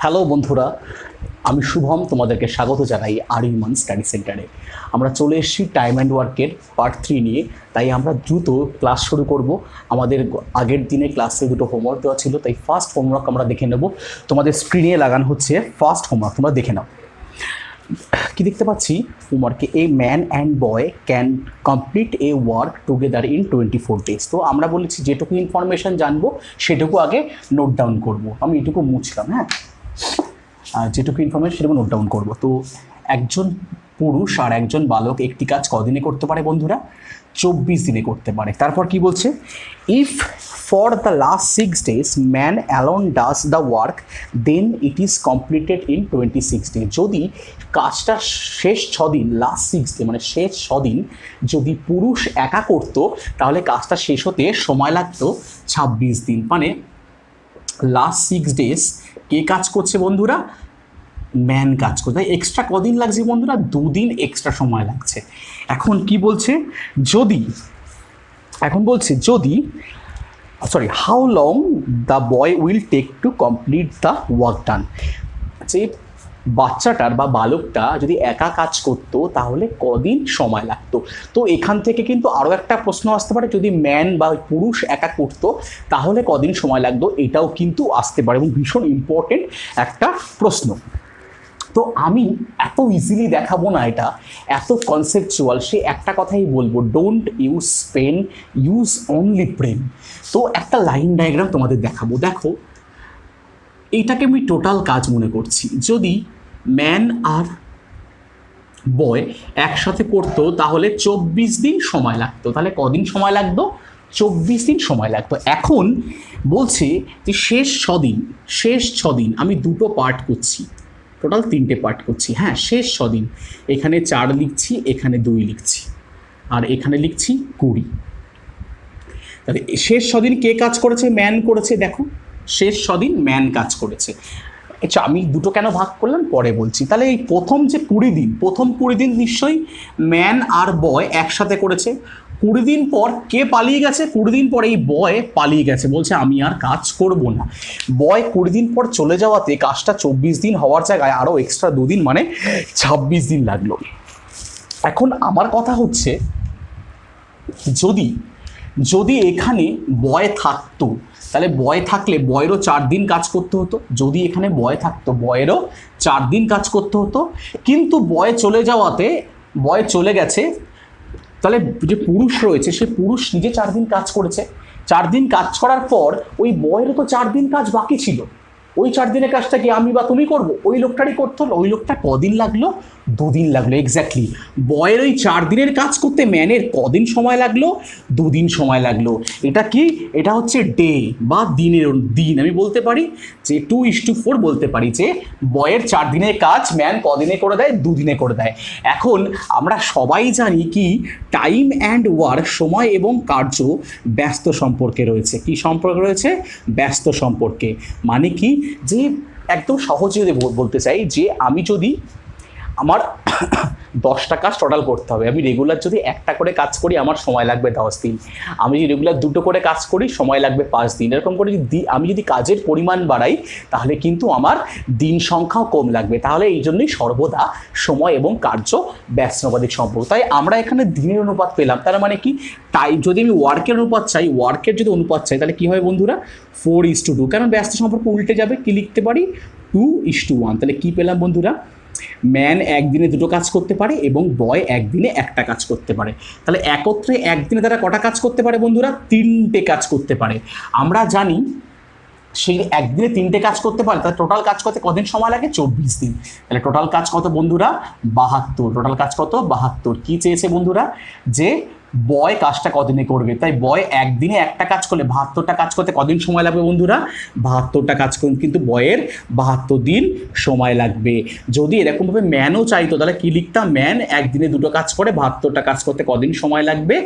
Hello বন্ধুরা, আমি শুভম তোমাদেরকে স্বাগত জানাই আর ইউমান স্টাডি সেন্টারে। আমরা চলে এসেছি টাইম অ্যান্ড ওয়ার্কের পার্ট 3 নিয়ে, তাই আমরা দ্রুত ক্লাস শুরু করব। আমাদের আগের দিনে ক্লাসে দুটো হোমওয়ার্ক দেওয়া ছিল, তাই ফার্স্ট হোমওয়ার্ক আমরা দেখে নেব। তোমাদের স্ক্রিনে লাগানো হচ্ছে ফার্স্ট হোমওয়ার্ক, তোমরা দেখে নাও। কি দেখতে পাচ্ছি হোমওয়ার্কে? A man and boy can complete a work together in 24 days. তো আমরা বলেছি যেটুকু ইনফরমেশান জানবো সেটুকু আগে নোট ডাউন করব। আমি এটুকু মুছলাম, হ্যাঁ, যেটুকু ইনফরমেশন সেটুকু নোট ডাউন করবো। তো একজন পুরুষ আর একজন বালক একটি কাজ কদিনে করতে পারে বন্ধুরা? 24 দিনে করতে পারে। তারপর কি বলছে? If for the last 6 days man alone does the work then it is completed in 26 days। যদি কাজটা শেষ 6 দিন, লাস্ট 6 day মানে শেষ 6 দিন যদি পুরুষ একা করতো তাহলে কাজটা শেষ হতে সময় লাগতো 26 দিন। মানে লাস্ট 6 days কে কাজ করছে বন্ধুরা? ম্যান কাজ করছে। তাই এক্সট্রা কদিন লাগছে বন্ধুরা? 2 দিন এক্সট্রা সময় লাগছে। এখন কি বলছে? How long the boy will take to complete the work done. যে বাচ্চাটার বা বালকটা যদি একা কাজ করতো তাহলে কদিন সময় লাগতো। তো এখান থেকে কিন্তু আরও একটা প্রশ্ন আসতে পারে, যদি ম্যান বা পুরুষ একা করতো তাহলে কদিন সময় লাগতো, এটাও কিন্তু আসতে পারে এবং ভীষণ ইম্পর্টেন্ট একটা প্রশ্ন। তো আমি এত ইজিলি দেখাবো না, এটা এত কনসেপচুয়াল। সে একটা কথাই বলবো, don't use pen, use only brain. তো একটা লাইন ডায়াগ্রাম তোমাদের দেখাবো। দেখো, এইটাকে আমি টোটাল কাজ মনে করছি। যদি ম্যান আর বয় একসাথে করতো তাহলে 24 দিন সময় লাগতো। তাহলে কদিন সময় লাগতো? 24 দিন সময় লাগতো। এখন বলছে যে শেষ 6 দিন আমি দুটো পার্ট করছি, টোটাল 3টে পার্ট করছি। হ্যাঁ, শেষ 6 দিন। এখানে 4 লিখছি, এখানে 2 লিখছি, আর এখানে লিখছি 20। তাহলে শেষ 6 দিন কে কাজ করেছে? ম্যান করেছে। দেখো, শেষ 6 দিন ম্যান কাজ করেছে। আচ্ছা, আমি দুটো কেন ভাগ করলাম পরে বলছি। তাহলে এই প্রথম 20 দিন নিশ্চয়ই ম্যান আর বয় একসাথে করেছে। 20 দিন পর কে পালিয়ে গেছে? 20 দিন পর এই বয় পালিয়ে গেছে, বলছে আমি আর কাজ করব না। বয় 20 দিন পর চলে যাওয়াতে কাজটা 24 দিন হওয়ার জায়গায় আরও এক্সট্রা 2 দিন মানে 26 দিন লাগলো। এখন আমার কথা হচ্ছে, যদি এখানে বয় থাকতো তাহলে বয় থাকলে বয়েরও 4 দিন কাজ করতে হতো। যদি এখানে বয় থাকতো বয়েরও 4 দিন কাজ করতে হতো। কিন্তু বয় চলে গেছে, তাহলে যে পুরুষ রয়েছে সে পুরুষ নিজে 4 দিন কাজ করেছে। 4 দিন কাজ করার পর ওই বয়েরও তো 4 দিন কাজ বাকি ছিল। ওই 4 দিনের কাজটা কি আমি বা তুমি করবো? ওই লোকটারই করতে হলো। ওই লোকটা কদিন লাগলো? 2 দিন লাগলো। এক্স্যাক্টলি বয়ের ওই 4 দিনের কাজ করতে ম্যানের কদিন সময় লাগলো? 2 দিন সময় লাগলো। এটা কি? এটা হচ্ছে ডে বা দিন। আমি বলতে পারি যে 2:4 বলতে পারি যে বয়ের 4 দিনের কাজ ম্যান কদিনে করে দেয়? 2 দিনে করে দেয়। এখন আমরা সবাই জানি কি টাইম অ্যান্ড ওয়ার্ক, সময় এবং কার্য ব্যস্ত সম্পর্কে রয়েছে। কি সম্পর্কে রয়েছে? ব্যস্ত সম্পর্কে। মানে কি? যে একদম সহজে যদি বলতে চাই যে আমি যদি আমার 10টা কাজ টোটাল করতে হবে, আমি রেগুলার যদি একটা করে কাজ করি আমার সময় লাগবে 10 দিন। আমি যদি রেগুলার 2টো করে কাজ করি সময় লাগবে 5 দিন। এরকম করে যদি আমি যদি কাজের পরিমাণ বাড়াই তাহলে কিন্তু আমার দিন সংখ্যাও কম লাগবে। তাহলে এই জন্যই সর্বদা সময় এবং কার্য ব্যস্তানুপাতিক সম্পর্ক। তাই আমরা এখানে দিনের অনুপাত পেলাম। তার মানে কি? টাইম যদি আমি ওয়ার্কের অনুপাত চাই তাহলে কী হবে বন্ধুরা? 4:2। কারণ ব্যস্ত সম্পর্ক উল্টে যাবে। কি লিখতে পারি? 2:1। তাহলে কী পেলাম বন্ধুরা? ম্যান একদিনে 2টো কাজ করতে পারে এবং বয় একদিনে একটা কাজ করতে পারে। তাহলে একত্রে একদিনে তারা কটা কাজ করতে পারে বন্ধুরা? 3টে কাজ করতে পারে। আমরা জানি সেই একদিনে 3টে কাজ করতে পারে, তাহলে টোটাল কাজ করতে কদিন সময় লাগে? 24 দিন। তাহলে টোটাল কাজ কত বন্ধুরা? 72। টোটাল কাজ কত? 72। কি চেয়েছে বন্ধুরা? যে বয় কাজটা কদিনে করবে। তাই বয় একদিনে একটা কাজ করলে 72টা কাজ করতে কদিন সময় লাগবে বন্ধুরা? 72টা কাজ করুন, কিন্তু বয়ের 72 দিন সময় লাগবে। যদি এরকমভাবে ম্যানও চাইতো তাহলে কি লিখতাম? ম্যান একদিনে 2টো কাজ করে 72টা কাজ করতে কদিন সময় লাগবে?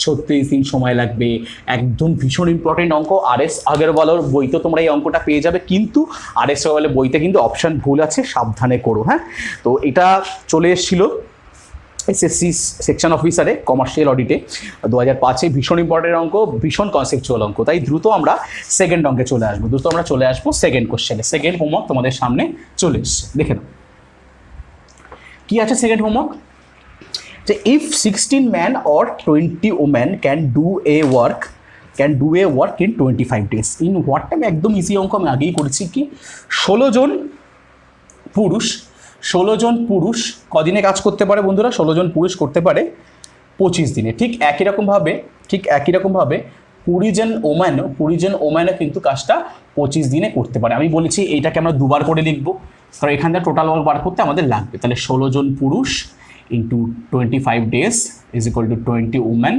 36 দিন সময় লাগবে। একদম ভীষণ ইম্পর্টেন্ট অঙ্ক। RS আগরওয়ালের বইতে তোমরা এই অঙ্কটা পেয়ে যাবে, কিন্তু RS আগরওয়ালের বইতে কিন্তু অপশান ভুল আছে, সাবধানে করো। হ্যাঁ, তো এটা চলে এসেছিলো এসএসসি সেকশন অফিসারে কমার্শিয়াল অডিটে 2005-এ ভীষণ ইম্পর্টেন্ট অঙ্ক, ভীষণ কনসেপচুয়াল অঙ্ক। তাই দ্রুত আমরা সেকেন্ড অঙ্কে চলে আসবো, সেকেন্ড কোশ্চেনে। সেকেন্ড হোমওয়ার্ক তোমাদের সামনে চলে এসছে, দেখে নাও কি আছে সেকেন্ড হোমওয়ার্ক। যে if 16 men or 20 women can do a work in 25 days in what time? একদম ইজি অঙ্ক, আমি আগেই করেছি। কি 16 জন পুরুষ কদিনে কাজ করতে পারে বন্ধুরা? 16 জন পুরুষ করতে পারে 25 দিনে। ঠিক একই রকমভাবে 20 জন ওম্যানও কিন্তু কাজটা 25 দিনে করতে পারে। আমি বলেছি এইটাকে আমরা দুবার করে লিখবো, কারণ এখান থেকে টোটাল ওয়ার্ক বার করতে আমাদের লাগবে। তাহলে 16 জন পুরুষ into 25 days is equal two 20 woman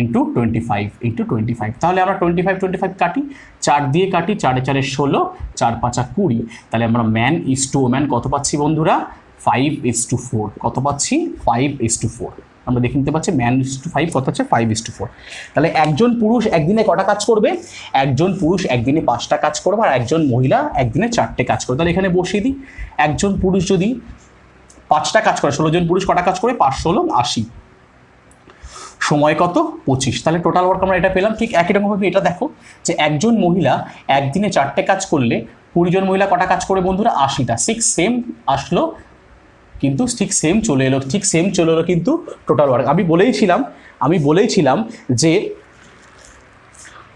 into 25 তাহলে আমরা 25 কাটি, 4 দিয়ে কাটি, 4 4 16, 4 5 20। তাহলে আমরা ম্যান ইজ টু ওম্যান কত পাচ্ছি বন্ধুরা? 5:4। কত পাচ্ছি? 5:4। আমরা দেখে নিতে পাচ্ছি ম্যান ইজ টু 5 কত হচ্ছে? 5:4। তাহলে একজন পুরুষ একদিনে কটা কাজ করবে? একজন পুরুষ একদিনে 5টা কাজ করবে, আর একজন মহিলা একদিনে 4টে কাজ করবে। তাহলে এখানে বসিয়ে দিই, একজন পুরুষ যদি 5টা কাজ করে, 16 জন পুরুষ কটা কাজ করে? 5 16 80, সময় কত? 25। তাহলে টোটাল ওয়ার্ক আমরা এটা পেলাম। ঠিক একই রকমভাবে এটা দেখো যে একজন মহিলা একদিনে 4টে কাজ করলে 20 জন মহিলা কটা কাজ করে বন্ধুরা? 80টা। 6 সেম আসলো, কিন্তু ঠিক সেম চলে এলো কিন্তু টোটাল ওয়ার্ক। আমি বলেইছিলাম যে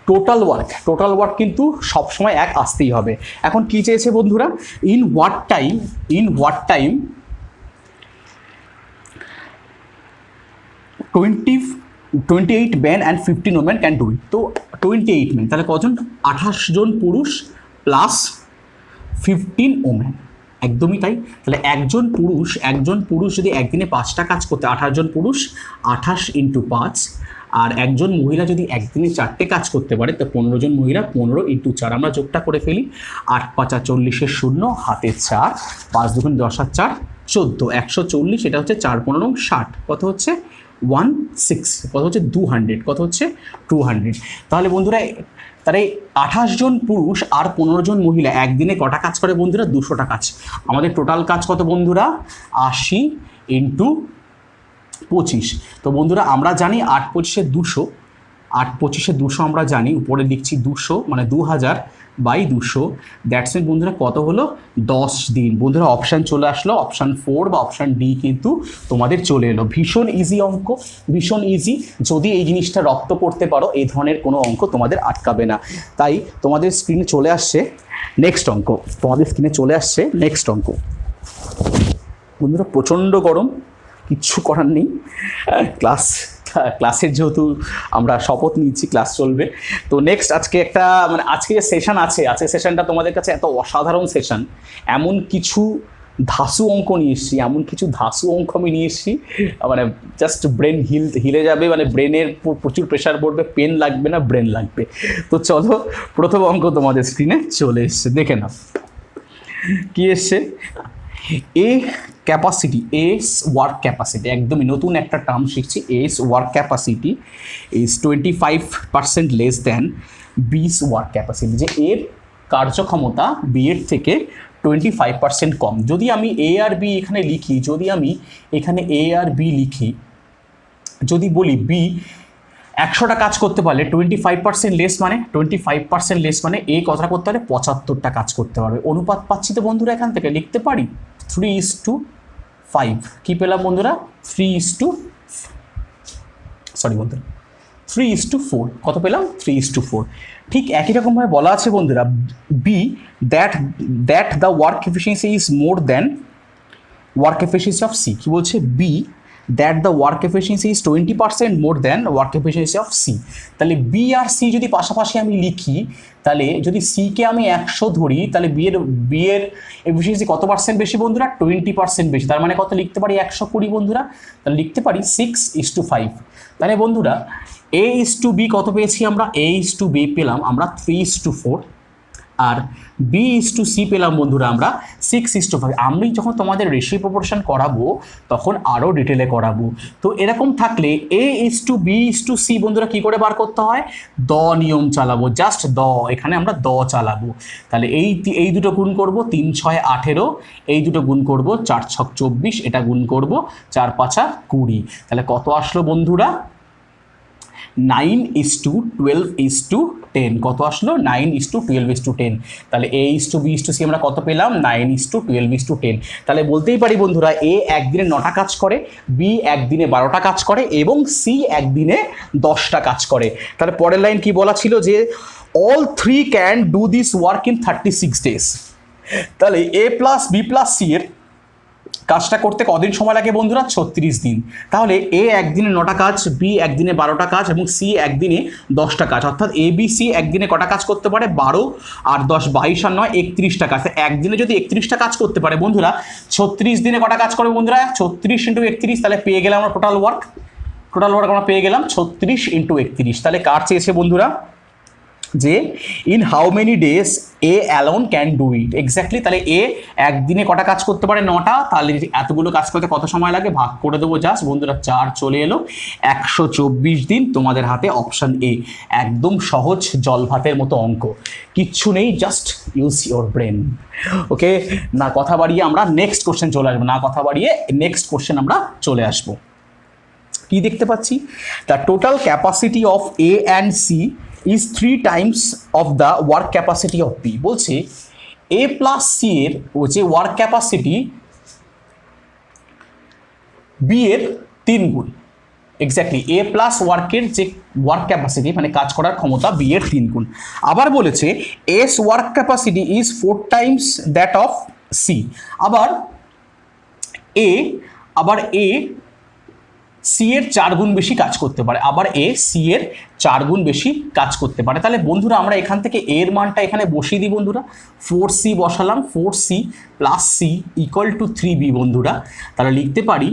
টোটাল ওয়ার্ক কিন্তু সবসময় এক আসতেই হবে। এখন কি চেয়েছে বন্ধুরা? In what time 28 men and 15 women can do it। তো 28 men তাহলে কজন? 28 জন পুরুষ প্লাস 15 ওমেন, একদমই তাই। তাহলে একজন পুরুষ যদি একদিনে 5টা কাজ করতে, 28 জন পুরুষ 28 × 5, আর একজন মহিলা যদি একদিনে 4টে কাজ করতে পারে, তো 15 জন মহিলা 15 × 4। আমরা যোগটা করে ফেলি, 8 5 40 শূন্য, হাতে 4, 5 2 10 আর 4 14, 140। এটা হচ্ছে 4 15 60, কত হচ্ছে? 16, কত হচ্ছে? 200, কত হচ্ছে? 200। তাহলে বন্ধুরা তাহলে 28 জন পুরুষ আর 15 জন মহিলা একদিনে কটা কাজ করে বন্ধুরা? 200টা কাজ। আমাদের টোটাল কাজ কত বন্ধুরা? 80 × 25। তো বন্ধুরা আমরা জানি 8 25 200, 8 25 200 আমরা জানি, উপরে লিখছি 200 মানে 2000/200। দ্যাটস মিন বন্ধুরা কত হলো? 10 দিন। বন্ধুরা অপশান চলে আসলো, অপশান 4 বা অপশান ডি কিন্তু তোমাদের চলে এলো। ভীষণ ইজি অঙ্ক, ভীষণ ইজি। যদি এই জিনিসটা রপ্ত করতে পারো, এই ধরনের কোনো অঙ্ক তোমাদের আটকাবে না। তাই তোমাদের স্ক্রিনে চলে আসছে নেক্সট অঙ্ক। বন্ধুরা প্রচণ্ড গরম, কিচ্ছু করার নেই। ক্লাসের যেহেতু আমরা শপথ নিচ্ছি ক্লাস চলবে, তো নেক্সট আজকে যে সেশন আছে, আজকের সেশনটা তোমাদের কাছে এত অসাধারণ সেশন। এমন কিছু ধাসু অঙ্ক নিয়ে এসেছি, মানে জাস্ট ব্রেন হিলে যাবে, মানে ব্রেনের প্রচুর প্রেশার পড়বে, পেন লাগবে না, ব্রেন লাগবে। তো চলো, প্রথম অঙ্ক তোমাদের স্ক্রিনে চলে এসছে, দেখে নাও কি এসছে। ওয়ার্ক ক্যাপাসিটি, একদমই নতুন একটা টার্ম শিখছি। Work capacity is 25% less than B's work capacity, যে এর কার্যক্ষমতা বি এর থেকে 25% কম। যদি আমি এ আর বি এখানে লিখি, যদি বলি বি 100টা কাজ করতে পারলে 25% লেস মানে এ কতটা করতে পারে? 75টা কাজ করতে পারবে। অনুপাত পাচ্ছি তো বন্ধুরা, এখান থেকে লিখতে পারি 3:5। কি পেলাম বন্ধুরা? 3:4। কত পেলাম? 3:4। ঠিক একই রকমভাবে বলা আছে বন্ধুরা, B that the work efficiency is more than work efficiency of C. কি বলছে? B that the work efficiency is 20% more than work efficiency of C. তাহলে বি আর সি যদি পাশাপাশি আমি লিখি, তাহলে যদি সিকে আমি 100 ধরি, তাহলে বি এর এফিসিয়েন্সি কত পার্সেন্ট বেশি বন্ধুরা? 20% বেশি। তার মানে কত লিখতে পারি? 120 বন্ধুরা। তাহলে লিখতে পারি 6:5। তাহলে বন্ধুরা A/B কত পেয়েছি আমরা? A/B পেলাম আমরা 3:4। আর B/C পেলাম বন্ধুরা আমরা 6:5। আমি যখন তোমাদের রেশিও প্রপোর্শন করাবো তখন আরও ডিটেলে করাবো। তো এরকম থাকলে A/B/C বন্ধুরা কি করে বার করতে হয়, দ নিয়ম চালাবো, জাস্ট দ, এখানে আমরা দ চালাবো। তাহলে এই দুটো গুণ করব, 3 6 18, এই দুটো গুণ করব 4 6 24, এটা গুণ করব 4 5 20। তাহলে কত আসলো বন্ধুরা, 9:12:10। কত আসলো, 9:12:10। তাহলে A/B/C আমরা কত পেলাম, 9:12:10। তাহলে বলতেই পারি বন্ধুরা A একদিনে 9টা কাজ করে, B একদিনে 12টা কাজ করে এবং C একদিনে 10টা কাজ করে। তাহলে পরের লাইন কি বলা ছিল যে all three can do this work in 36 days। তাহলে A+B+C এর কাজটা করতে কদিন সময় লাগে বন্ধুরা, 36 দিন। তাহলে A একদিনে 9টা কাজ, B একদিনে 12টা কাজ এবং C একদিনে 10টা কাজ, অর্থাৎ ABC একদিনে কটা কাজ করতে পারে, 12 আর 10 22 আর 9 31টা কাজ। একদিনে যদি 31টা কাজ করতে পারে বন্ধুরা, 36 দিনে কটা কাজ করবে বন্ধুরা, 36 × 31। তাহলে পেয়ে গেলাম আমরা টোটাল ওয়ার্ক আমরা পেয়ে গেলাম 36 × 31। তাহলে কার চেয়েছে বন্ধুরা যে in how many days A alone can do it, exactly. তাহলে এ একদিনে কটা কাজ করতে পারে, 9টা। তাহলে এতগুলো কাজ করতে কত সময় লাগে, ভাগ করে দেবো জাস্ট বন্ধুরা, 4 চলে এলো, 124 দিন তোমাদের হাতে অপশান এ। একদম সহজ জল ভাতের মতো অঙ্ক, কিচ্ছু নেই, জাস্ট ইউজ ইউর ব্রেন। ওকে, না কথা বাড়িয়ে আমরা নেক্সট কোশ্চেন চলে আসবো, আমরা চলে আসবো। কি দেখতে পাচ্ছি, the total capacity of A and C is 3 times of the work capacity of B। বলছে A+C এর যে ওয়ার্ক ক্যাপাসিটি B এর 3 গুণ, এক্স্যাক্টলি A+ ওয়ার্কের যে ওয়ার্ক ক্যাপাসিটি মানে কাজ করার ক্ষমতা B এর 3 গুণ। আবার বলেছে S work capacity is 4 times that of C। আবার A C এর 4 গুণ বেশি কাজ করতে পারে, আবার A C এর 4 গুণ বেশি কাজ করতে পারে। তাহলে বন্ধুরা আমরা এখান থেকে এর মানটা এখানে বসিয়ে দিই বন্ধুরা, 4C বসালাম, 4C + C = 3B বন্ধুরা। তাহলে লিখতে পারি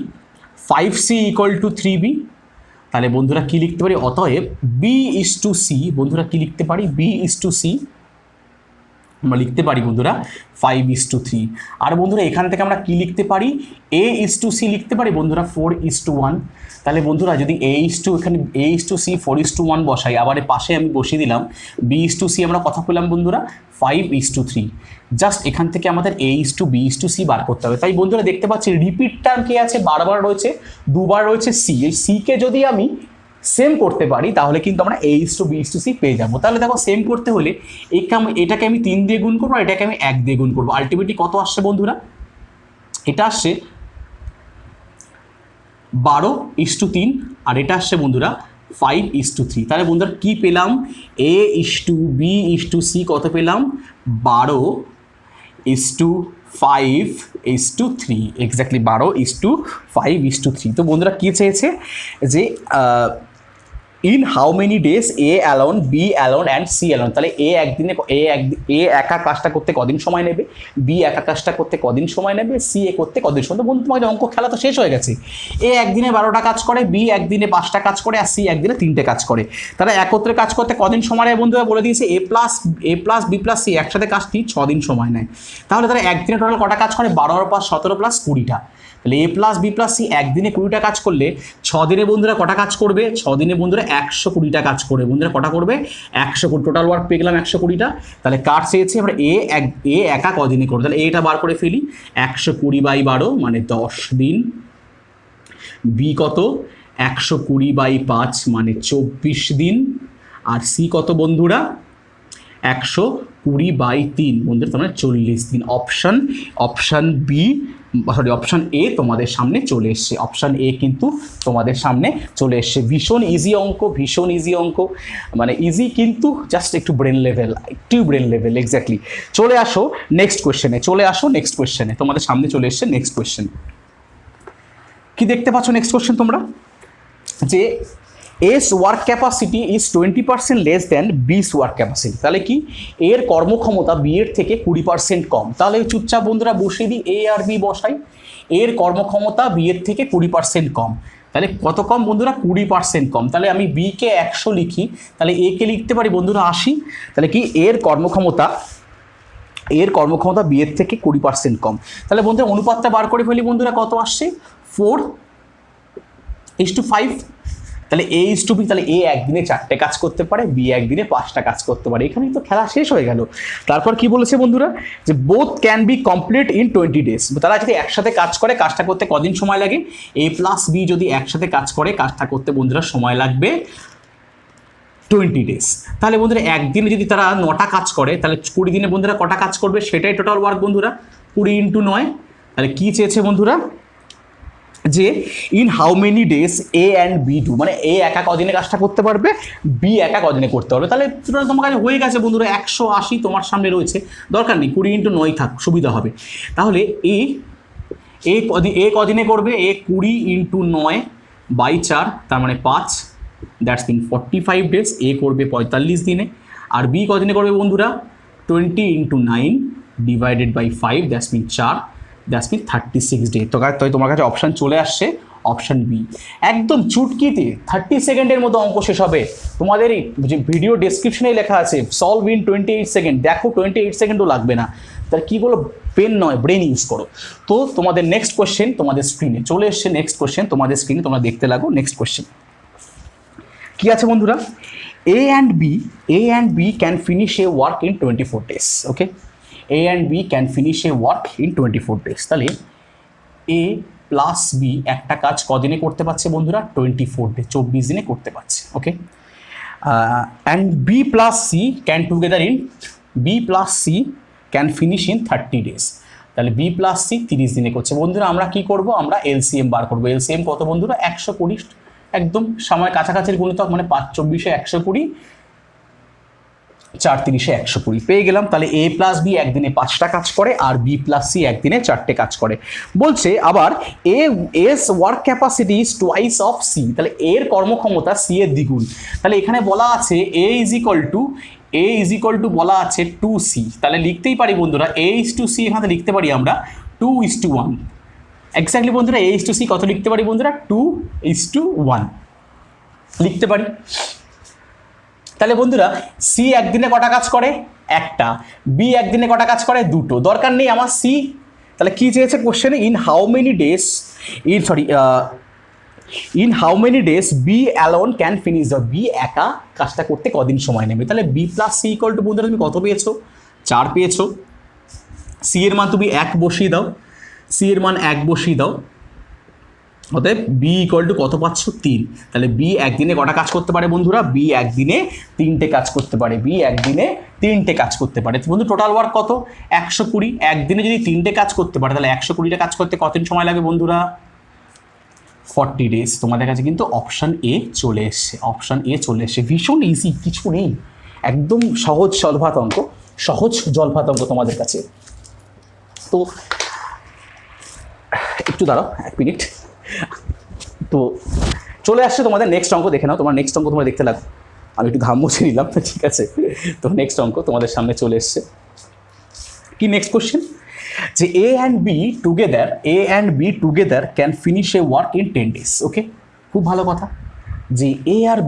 5C = 3B। তাহলে বন্ধুরা কি লিখতে পারি, অতএব B/C বন্ধুরা কি লিখতে পারি, B/C আমরা লিখতে পারি বন্ধুরা 5:3। আর বন্ধুরা এখান থেকে আমরা কি লিখতে পারি, A/C লিখতে পারি বন্ধুরা 4:1। তাহলে বন্ধুরা যদি এখানে A/C 4:1 বসাই, আবার পাশে আমি বসিয়ে দিলাম B/C, আমরা কথা বললাম বন্ধুরা 5:3। জাস্ট এখান থেকে আমাদের A/B/C বার করতে হবে। তাই বন্ধুরা দেখতে পাচ্ছি রিপিট টার্ম কি আছে, বারবার রয়েছে, দুবার রয়েছে C। এই Cকে যদি আমি সেম করতে পারি তাহলে কিন্তু আমরা A/B/C পেয়ে যাবো। তাহলে দেখো সেম করতে হলে এটাকে আমি 3 দিয়ে গুণ করবো, এটাকে আমি 1 দিয়ে গুণ করবো। আলটিমেটলি কত আসছে বন্ধুরা, এটা আসছে 12:3 আর এটা আসছে বন্ধুরা 5:3। তাহলে বন্ধুরা কি পেলাম, A/B/C কত পেলাম, 12:5:3, এক্স্যাক্টলি 12:5:3। তো বন্ধুরা কি চেয়েছে যে in how many days A alone, B alone and C alone. তাহলে A একা কাজটা করতে কদিন সময় নেবে, B একা কাজটা করতে কদিন সময় নেবে, C করতে কদিন সময়। তো বন্ধু তোমাদের অঙ্ক খেলা তো শেষ হয়ে গেছে। A একদিনে 12টা কাজ করে, B একদিনে 5টা কাজ করে আর C একদিনে 3টে কাজ করে। তারা একত্রে কাজ করতে কদিন সময় নেয় বন্ধুরা বলে দিয়েছে, A+B+C একসাথে কাজটি 6 দিন সময় নেয়। তাহলে তারা একদিনে টোটাল কটা কাজ করে, 12 + 17 + 20টা। তাহলে A+B+C একদিনে 20টা কাজ করলে 6 দিনে বন্ধুরা কটা কাজ করবে, 6 দিনে বন্ধুরা 120টা কাজ করবে। বন্ধুরা কটা করবে, 120। টোটাল ওয়ার্ক পেয়ে গেলাম 120টা। তাহলে কার চেয়েছে আমরা A একা কদিনে করবে, তাহলে এটা বার করে ফেলি, 120/12 মানে 10 দিন। B কত, 120/5 মানে 24 দিন। আর C কত বন্ধুরা, 120/3 বন্ধুরা তার মানে 40 দিন। অপশান এ তোমাদের সামনে চলে এসছে, অপশান এ কিন্তু তোমাদের সামনে চলে এসছে। ভীষণ ইজি অঙ্ক, মানে ইজি কিন্তু জাস্ট একটু ব্রেন লেভেল, এক্স্যাক্টলি। চলে আসো নেক্সট কোয়েশ্চেনে, তোমাদের সামনে চলে এসছে নেক্সট কোয়েশ্চেন। কি দেখতে পাচ্ছ নেক্সট কোয়েশ্চেন তোমরা, যে S work capacity is 20% less than বিস ওয়ার্ক ক্যাপাসিটি। তাহলে কি এর কর্মক্ষমতা বি এর থেকে 20% কম। তাহলে চুপচাপ বন্ধুরা বসিয়ে দিই, এ আর বি বসাই, এর কর্মক্ষমতা বি এর থেকে 20% কম। তাহলে কত কম বন্ধুরা, 20% কম। তাহলে আমি বিকে 100 লিখি, তাহলে এ কে লিখতে পারি বন্ধুরা 80। তাহলে কি এর কর্মক্ষমতা এর কর্মক্ষমতা বি এর থেকে 20% কম। তাহলে বন্ধুরা অনুপাতটা বার করে ফেলি বন্ধুরা, কত আসছে 4:5। তাহলে A/B, তাহলে এ একদিনে 4টে কাজ করতে পারে, বি একদিনে 5টা কাজ করতে পারে। এখানেই তো খেলা শেষ হয়ে গেল। তারপর কি বলেছে বন্ধুরা, যে both can be complete in 20 days। তারা যদি একসাথে কাজ করে কাজটা করতে কদিন সময় লাগে, A+B যদি একসাথে কাজ করে কাজটা করতে বন্ধুরা সময় লাগবে 20 days। তাহলে বন্ধুরা একদিনে যদি তারা 9টা কাজ করে তাহলে 20 দিনে বন্ধুরা কটা কাজ করবে, সেটাই টোটাল ওয়ার্ক বন্ধুরা, 20 × 9। তাহলে কি চেয়েছে বন্ধুরা, যে in how many days A and B do, মানে এ একা কদিনে কাজটা করতে পারবে, বি একা কদিনে করতে পারবে। তাহলে টোটাল তোমার কাছে হয়ে গেছে বন্ধুরা 180 তোমার সামনে রয়েছে, দরকার নেই 20 × 9 থাক, সুবিধা হবে। তাহলে এ কদিনে করবে, এ 20 × 9/4, তার মানে 5, দ্যাটস মিন 45 ডেজ। এ করবে 45 দিনে। আর বি কদিনে করবে বন্ধুরা, 20 × 9/5, that's mean 4, that's mean 36 day. তো তোমার কাছে অপশান চলে আসছে অপশান বি। একদম চুটকিতে 30 সেকেন্ডের মতো অঙ্ক শেষ হবে। তোমাদের যে ভিডিও ডেসক্রিপশনে লেখা আছে সলভ ইন 28 সেকেন্ড, দেখো 28 সেকেন্ডও লাগবে না। তার কী বলো, পেন নয় ব্রেন ইউজ করো। তো তোমাদের নেক্সট কোয়েশ্চেন তোমাদের স্ক্রিনে চলে এসছে, নেক্সট কোয়েশ্চেন তোমাদের স্ক্রিনে, তোমরা দেখতে লাগো। নেক্সট কোয়েশ্চেন কি আছে বন্ধুরা, A and B can finish a work in 24 days. Okay, A and B can finish a work in 24 days। তাহলে A+B একটা কাজ কদিনে করতে পারছে বন্ধুরা, 24 ডে, 24 দিনে করতে পারছে। ওকে, and B+C can finish in 30 days। তাহলে B+C 30 দিনে করছে। বন্ধুরা আমরা কি করব, আমরা LCM বার করবো। LCM কত বন্ধুরা, 120, একদম সময় কাছাকাছির গুণিতক, মানে 5×24 120, 4×30 120 পেয়ে গেলাম। তাহলে A+B একদিনে 5টা কাজ করে, আর B+C একদিনে 4টে কাজ করে। বলছে আবার A's work capacity is twice of C। তাহলে এর কর্মক্ষমতা C এর দ্বিগুণ। তাহলে এখানে বলা আছে A ইজ ইকুয়াল টু বলা আছে 2C। তাহলে লিখতেই পারি বন্ধুরা A/C, এখানে লিখতে পারি আমরা 2:1। এক্স্যাক্টলি বন্ধুরা A/C কত লিখতে পারি বন্ধুরা, 2:1 লিখতে পারি। তাহলে বন্ধুরা সি একদিনে কটা কাজ করে, একটা। বি একদিনে কটা কাজ করে, দুটো। দরকার নেই আমার সি। তাহলে কি চেয়েছে কোশ্চেনে, in how many days B alone can finish the, B একা কাজটা করতে কদিন সময় নেবে। তাহলে B+C ইকুয়াল টু বন্ধুরা তুমি কত পেয়েছো, 4 পেয়েছো। সি এর মান তুমি 1 বসিয়ে দাও, অতএব বি ইকুয়াল টু কত পাচ্ছ, 3। তাহলে বি একদিনে কটা কাজ করতে পারে বন্ধুরা, বি একদিনে 3টে কাজ করতে পারে, বন্ধু টোটাল ওয়ার্ক কত, 120। একদিনে যদি 3টে কাজ করতে পারে তাহলে 120টা কাজ করতে কতদিন সময় লাগে বন্ধুরা, 40 ডেজ। তোমাদের কাছে কিন্তু অপশান এ চলে এসছে, ভীষণ ইজি, কিছু নেই, একদম সহজ জলভাত অঙ্ক তোমাদের কাছে। তো একটু দাঁড়াও 1 মিনিট। তো চলে আসছে তোমাদের নেক্সট অঙ্ক, দেখে নাও। তোমার নেক্সট অঙ্ক তোমরা দেখতে লাগো, আমি একটু ঘাম মুছে নিলাম, ঠিক আছে। তো নেক্সট অঙ্ক তোমাদের সামনে চলে এসছে। কি নেক্সট কোশ্চেন, যে A and B can finish A work in 10 days। ওকে, খুব ভালো কথা, যে A আর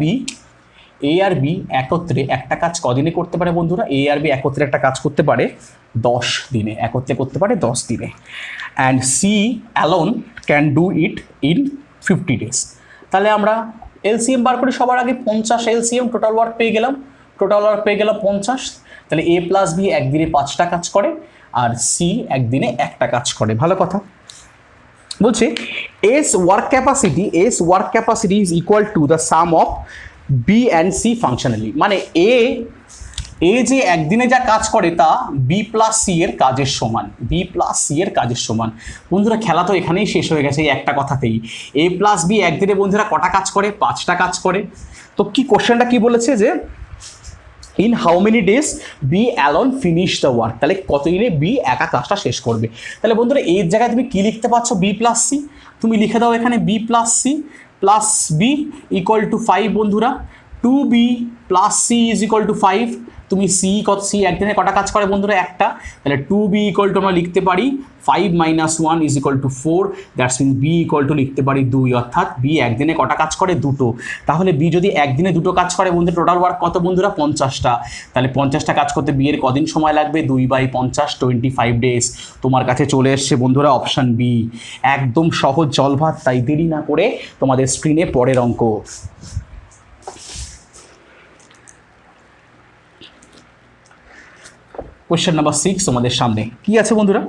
B একত্রে একটা কাজ কদিনে করতে পারে বন্ধুরা, A আর B একত্রে একটা কাজ করতে পারে 10 দিনে, and C alone can do it in 50 days। তাহলে আমরা এলসিএম বার করি সবার আগে, 50 এলসিএম, টোটাল ওয়ার্ক পেয়ে গেলাম 50। তাহলে A+B একদিনে 5টা কাজ করে, আর C একদিনে একটা কাজ করে। ভালো কথা। বলছে A's work capacity is equal to the some of B and C functionally. মানে এ যে একদিনে যা কাজ করে তা B+C এর কাজের সমান। বন্ধুরা খেলা তো এখানেই শেষ হয়ে গেছে এই একটা কথাতেই। A+B একদিনে বন্ধুরা কটা কাজ করে, 5টা কাজ করে। তো কি কোশ্চেনটা কি বলেছে, যে in how many days B alone finish the work. তাহলে কতদিনে বি একা কাজটা শেষ করবে। তাহলে বন্ধুরা এর জায়গায় তুমি কি লিখতে পারছো, B+C। তুমি লিখে দাও এখানে B+C + B = 5 বন্ধুরা। 2B + C = 5, তুমি সি একদিনে কটা কাজ করে বন্ধুরা? একটা। তাহলে 2b ইকুয়াল টু আমরা লিখতে পারি 5 - 1 is equal to 4, that's mean B equal to লিখতে পারি 2, অর্থাৎ বি একদিনে কটা কাজ করে? দুটো। তাহলে বি যদি একদিনে দুটো কাজ করে বন্ধুরা, টোটাল ওয়ার্ক কত বন্ধুরা? 50টা। তাহলে 50টা কাজ করতে বি এর কদিন সময় লাগবে? 2/50, 25 ডেজ। তোমার কাছে চলে এসছে বন্ধুরা অপশান বি। একদম সহজ জলভাত, তাই দেরি না করে তোমাদের স্ক্রিনে পরের অঙ্ক। কোয়েশ্চেন নাম্বার 6 তোমাদের সামনে কি আছে বন্ধুরা?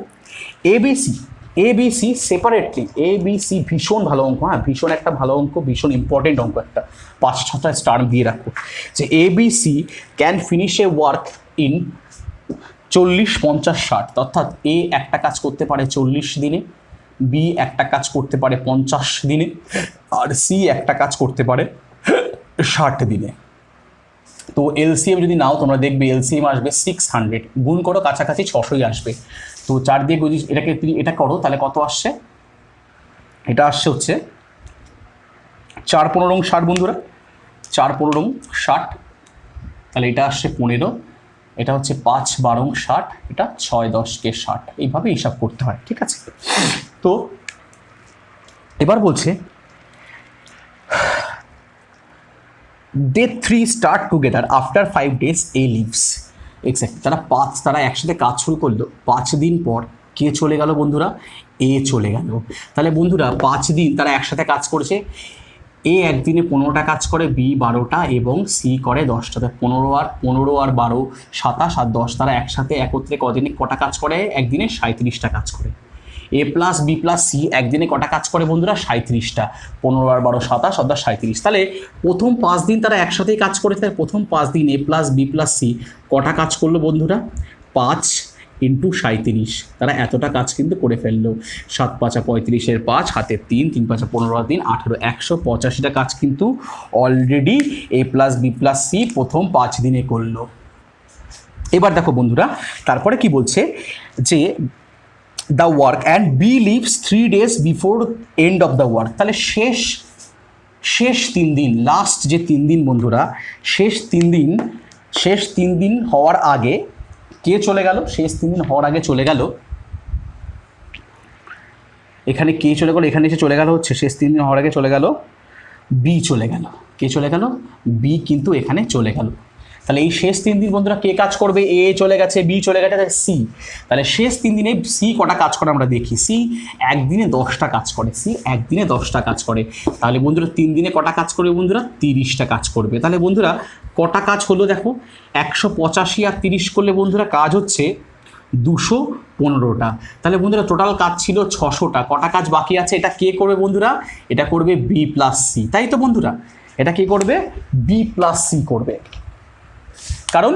এবিসি সেপারেটলি, এবিসি ভীষণ ভালো অঙ্ক, হ্যাঁ ভীষণ একটা ভালো অঙ্ক, ভীষণ ইম্পর্টেন্ট অঙ্ক একটা, 5-6টা স্টার দিয়ে রাখো। যে ABC can finish A work in 40, 50, 60, অর্থাৎ এ একটা কাজ করতে পারে 40 দিনে, বি একটা কাজ করতে পারে 50 দিনে, আর সি একটা কাজ করতে পারে 60 দিনে। তো এলসিএম যদি নাও তোমরা দেখবে এলসিএম আসবে 600, গুণ করো কাছাকাছি 600ই আসবে। তো 4 দিয়ে যদি এটাকে এটা করো তাহলে কত আসছে? এটা আসছে হচ্ছে 4×15 = 60 বন্ধুরা, 4×15 = 60। তাহলে এটা আসছে 15, এটা হচ্ছে 5×12 = 60, এটা 6×10 = 60। এইভাবে হিসাব করতে হয়, ঠিক আছে? তো এবার বলছে they 3 start together after 5 days A leaves, exact তারা একসাথে কাজ শুরু করলো, 5 দিন পর কে চলে গেল বন্ধুরা? এ চলে গেল। তাহলে বন্ধুরা 5 দিন তারা একসাথে কাজ করেছে, এ একদিনে 15টা কাজ করে, বি 12টা এবং সি করে 10টা। 15 আর 12, 27 আর 10, তারা একসাথে একত্রে কদিনে কটা কাজ করে? একদিনে 37টা কাজ করে। এ প্লাস বি প্লাস সি একদিনে কটা কাজ করে বন্ধুরা? 37টা। 15 আর 12, 27 আর 10, 37। তাহলে প্রথম 5 দিন তারা একসাথেই কাজ করে, তাহলে প্রথম 5 দিন এ প্লাস বি প্লাস সি কটা কাজ করলো বন্ধুরা? 5 × 37, তারা এতটা কাজ কিন্তু করে ফেললো। 7×5 = 35, 5 হাতে 3, 3×5 = 15, 3 18, 185টা কাজ কিন্তু অলরেডি এ প্লাস বি প্লাস সি প্রথম 5 দিনে করলো। এবার দেখো বন্ধুরা তারপরে কি বলছে যে the work and B leaves 3 days before end of the work. তাহলে শেষ 3 দিন, লাস্ট যে 3 দিন বন্ধুরা, শেষ 3 দিন হওয়ার আগে কে চলে গেল? শেষ 3 দিন হওয়ার আগে চলে গেল, এখানে কে চলে গেল? এখানে এসে চলে গেল হচ্ছে শেষ 3 দিন হওয়ার আগে চলে গেল বি চলে গেল। কে চলে গেল? বি কিন্তু এখানে চলে গেল। তাহলে এই শেষ 3 দিন বন্ধুরা কে কাজ করবে? এ চলে গেছে, বি চলে গেছে, সি। তাহলে শেষ 3 দিনে সি কটা কাজ করে আমরা দেখি। সি একদিনে 10টা কাজ করে, সি একদিনে 10টা কাজ করে। তাহলে বন্ধুরা 3 দিনে কটা কাজ করবে বন্ধুরা? 30টা কাজ করবে। তাহলে বন্ধুরা কটা কাজ হলো দেখো, 185 আর 30 করলে বন্ধুরা কাজ হচ্ছে 215টা। তাহলে বন্ধুরা টোটাল কাজ ছিল 600টা। কটা কাজ বাকি আছে? এটা কে করবে বন্ধুরা? এটা করবে বি প্লাস সি, তাই তো বন্ধুরা? এটা কি করবে? বি প্লাস সি করবে। কারণ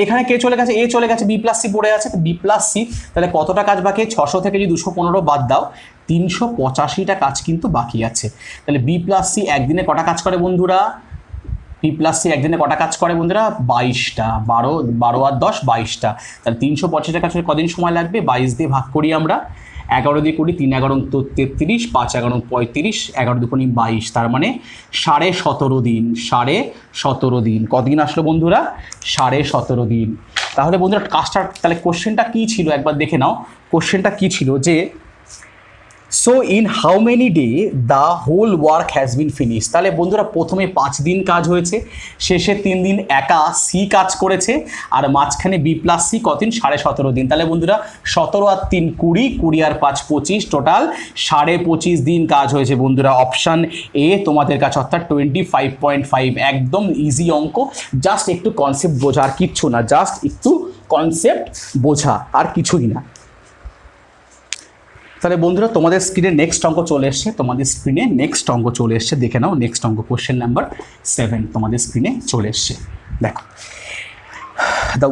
এখানে কে চলে গেছে? এ চলে গেছে, বি প্লাস সি পড়ে আছে, বি প্লাস সি। তাহলে কতটা কাজ বাকি? 600 থেকে যদি 215 বাদ দাও 385টা কাজ কিন্তু বাকি আছে। তাহলে বি প্লাস সি একদিনে কটা কাজ করে বন্ধুরা? বি প্লাস সি একদিনে কটা কাজ করে বন্ধুরা? 22টা। 12 আর 10, 22টা। তাহলে 385টা কাজ কদিন সময় লাগবে? 22 দিয়ে ভাগ করি আমরা, 11 দিয়ে করি, 3 × 11 = 33, 5 × 11 = 35, 11 × 2 = 22, তার মানে 17.5 দিন। 17.5 দিন কদিন আসলো বন্ধুরা? 17.5 দিন। তাহলে বন্ধুরা কাজটা, তাহলে কোশ্চেনটা কী ছিল একবার দেখে নাও। কোশ্চেনটা কী ছিল যে so in how many day the whole work has been finish. তাহলে বন্ধুরা প্রথমে 5 দিন কাজ হয়েছে, শেষে 3 দিন একা সি কাজ করেছে, আর মাঝখানে বি প্লাস সি কতদিন? 17.5 দিন। তাহলে বন্ধুরা 17 আর 3 20, 20 আর 5 25, টোটাল 25.5 দিন কাজ হয়েছে বন্ধুরা। অপশান এ তোমাদের কাছে, অর্থাৎ 25.5। একদম ইজি অঙ্ক, জাস্ট একটু কনসেপ্ট বোঝা, আর কিচ্ছু না, জাস্ট একটু কনসেপ্ট বোঝা আর কিছুই না। তাহলে বন্ধুরা তোমাদের স্ক্রিনে নেক্সট অঙ্ক চলে এসছে, দেখে নাও নেক্সট অঙ্ক। কোশ্চেন নাম্বার 7 তোমাদের স্ক্রিনে চলে এসছে, দেখো। The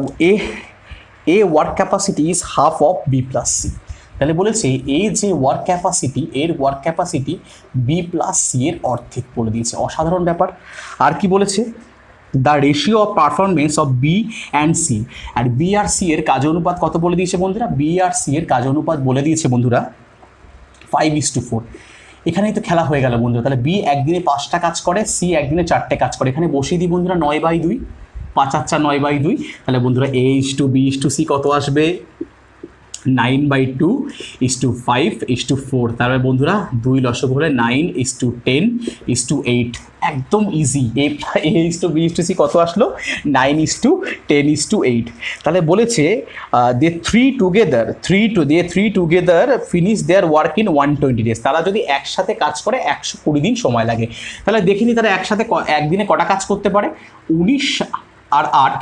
A work capacity is half of B plus C. তাহলে বলেছে এই যে ওয়ার্ক ক্যাপাসিটি, এর work capacity B plus C এর অর্ধেক বলে দিয়েছে। অসাধারণ ব্যাপার। আর কি বলেছে? The ratio of performance of B and C. আর বি আর সি এর কাজ অনুপাত কত বলে দিয়েছে বন্ধুরা? বি আর সি এর কাজ অনুপাত বলে দিয়েছে বন্ধুরা 5:4। এখানেই তো খেলা হয়ে গেল বন্ধুরা। তাহলে বি একদিনে 5টা কাজ করে, সি একদিনে 4টে কাজ করে। এখানে বসিয়ে দিই বন্ধুরা 9/2, 5 আর 4 9/2, তাহলে বন্ধুরা A:B:C কত আসবে 9/2:5:4। তারপরে বন্ধুরা 2 লসগু হলে 9:10:8। একদম ইজি। A:B:C কত আসলো 9:10:8। তাহলে বলেছে they three together finish their work in 120 days। তারা যদি একসাথে কাজ করে 120 দিন সময় লাগে। তাহলে দেখিনি তারা একসাথে একদিনে কটা কাজ করতে পারে। 19 আর 8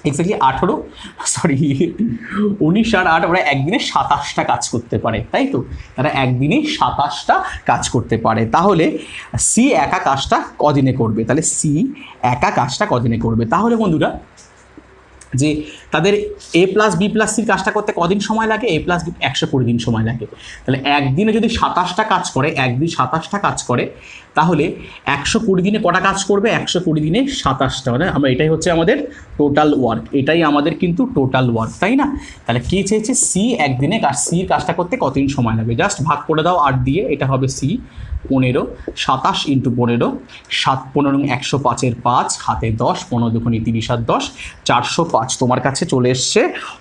এক্স্যাক্টলি 19 আর 8 ওরা একদিনে 27টা কাজ করতে পারে, তাই তো? তারা একদিনে 27টা কাজ করতে পারে। তাহলে সি একা কাজটা কদিনে করবে? তাহলে বন্ধুরা যে তাদের A+B+C কাজটা করতে কদিন সময় লাগে? A+B 120 দিন সময় লাগে। তাহলে একদিনে যদি 27টা কাজ করে, একদিন 27টা কাজ করে, তাহলে 120 দিনে কটা কাজ করবে? 120 দিনে 27টা। মানে আমরা এটাই হচ্ছে আমাদের টোটাল ওয়ার্ক, এটাই আমাদের কিন্তু টোটাল ওয়ার্ক, তাই না? তাহলে কি চেয়েছে? সি একদিনে সির কাজটা করতে কতদিন সময় লাগবে? জাস্ট ভাগ করে দাও 8 দিয়ে, এটা হবে সি 15, 27 × 15, 7 15 105 5, হাতে 10, 15 2 30 আর 10, 405। তোমার কাছে চলে এসছে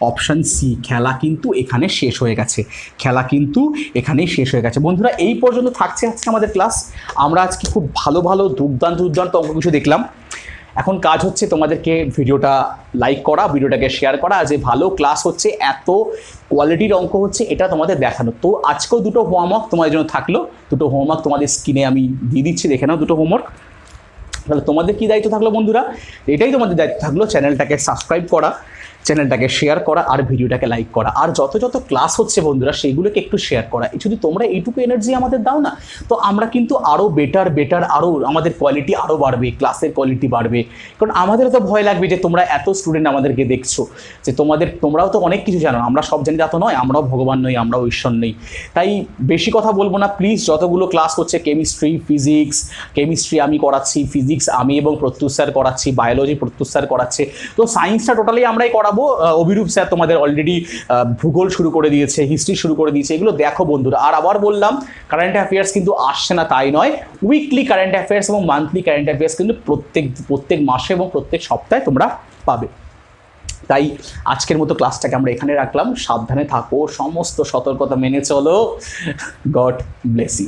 অপশান সি। খেলা কিন্তু এখানেই শেষ হয়ে গেছে। বন্ধুরা এই পর্যন্ত থাকছে আজকে আমাদের ক্লাস। আমরা আজকে খুব ভালো দুর্দান্ত অঙ্ক কিছু দেখলাম। এখন কাজ হচ্ছে তোমাদেরকে ভিডিওটা লাইক করা, ভিডিওটাকে শেয়ার করা। যে ভালো ক্লাস হচ্ছে, এত কোয়ালিটির অঙ্ক হচ্ছে, এটা তোমাদের দেখানো। তো আজকেও 2টো হোমওয়ার্ক তোমাদের জন্য থাকলো। 2টো হোমওয়ার্ক তোমাদের স্ক্রিনে আমি দিয়ে দিচ্ছি, দেখে নাও 2টো হোমওয়ার্ক। তাহলে তোমাদের কী দায়িত্ব থাকলো বন্ধুরা? এটাই তোমাদের দায়িত্ব থাকলো, চ্যানেলটাকে সাবস্ক্রাইব করা, চ্যানেলটাকে শেয়ার করা আর ভিডিওটাকে লাইক করা। আর যত ক্লাস হচ্ছে বন্ধুরা সেগুলোকে একটু শেয়ার করা। যদি তোমরা এইটুকু এনার্জি আমাদের দাও না, তো আমরা কিন্তু আরও বেটার আরও আমাদের কোয়ালিটি আরও বাড়বে, ক্লাসের কোয়ালিটি বাড়বে। কারণ আমাদেরও তো ভয় লাগবে যে তোমরা এত স্টুডেন্ট আমাদেরকে দেখছো, যে তোমরাও তো অনেক কিছু জানো, আমরা সব জানি তা তো নয়, আমরাও ভগবান নই, আমরাও ঈশ্বর নেই। তাই বেশি কথা বলবো না, প্লিজ। যতগুলো ক্লাস হচ্ছে, কেমিস্ট্রি আমি করাচ্ছি, ফিজিক্স আমি এবং প্রত্যুষ স্যার করাচ্ছি, বায়োলজি প্রত্যুষ স্যার করাচ্ছে, তো সায়েন্সটা টোটালি আমরাই করাবো। অভিরূপ স্যার তোমাদের অলরেডি ভূগোল শুরু করে দিয়েছে, হিস্ট্রি শুরু করে দিয়েছে। এগুলো দেখো বন্ধুরা। আর আবার বললাম, কারেন্ট অ্যাফেয়ার্স কিন্তু আসছে না তাই নয়, উইকলি কারেন্ট অ্যাফেয়ার্স এবং মান্থলি কারেন্ট অ্যাফেয়ার্স কিন্তু প্রত্যেক মাসে এবং প্রত্যেক সপ্তাহে তোমরা পাবে। তাই আজকের মতো ক্লাসটাকে আমরা এখানে রাখলাম। সাবধানে থাকো, সমস্ত সতর্কতা মেনে চলো। God bless you.